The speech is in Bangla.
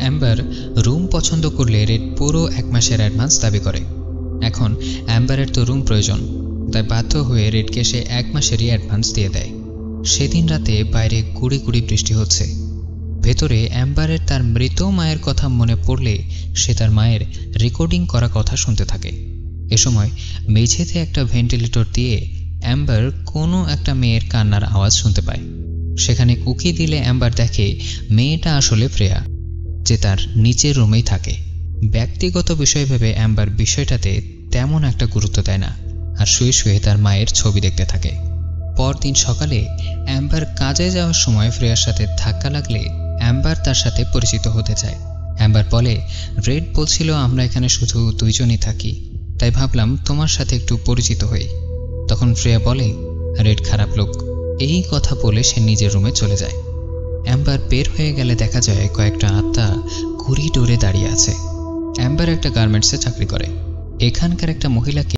অ্যাম্বার রুম পছন্দ করলে রেড পুরো 1 মাসের অ্যাডভান্স দাবি করে। এখন অ্যাম্বারের তো রুম প্রয়োজন, তাই বাধ্য হয়ে রেডকে সে 1 মাসেরই অ্যাডভান্স দিয়ে দেয়। সেদিন রাতে বাইরে গুড়ি গুড়ি বৃষ্টি হচ্ছে। ভেতরে অ্যাম্বারের তার মৃত মায়ের কথা মনে পড়লে সে তার মায়ের রেকর্ডিং করা কথা শুনতে থাকে। এ সময় মেঝেতে একটা ভেন্টিলেটর দিয়ে অ্যাম্বার কোনো একটা মেয়ের কান্নার আওয়াজ শুনতে পায়। সেখানে উকি দিলে অ্যাম্বার দেখে মেয়েটা আসলে ফ্রেয়া, যে তার নিচের রুমেই থাকে। ব্যক্তিগত বিষয় ভেবে অ্যাম্বার বিষয়টাতে তেমন একটা গুরুত্ব দেয় না, আর শুয়ে শুয়ে তার মায়ের ছবি দেখতে থাকে। পরদিন সকালে অ্যাম্বার কাজে যাওয়ার সময় ফ্রেয়ার সাথে ধাক্কা লাগলে অ্যাম্বার তার সাথে পরিচিত হতে চায়। অ্যাম্বার বলে, রেড বলছিল আমরা এখানে শুধু 2 জনই থাকি, তাই ভাবলাম তোমার সাথে একটু পরিচিত হই। তখন ফ্রেয়া বলে, রেড খারাপ লোক। এই কথা বলে সে নিজের রুমে চলে যায়। অ্যাম্বার বের হয়ে গেলে দেখা যায় কয়েকটা আত্মা করিডোরে দাঁড়িয়ে আছে। অ্যাম্বার একটা গার্মেন্টসে চাকরি করে। এখানকার একটা মহিলাকে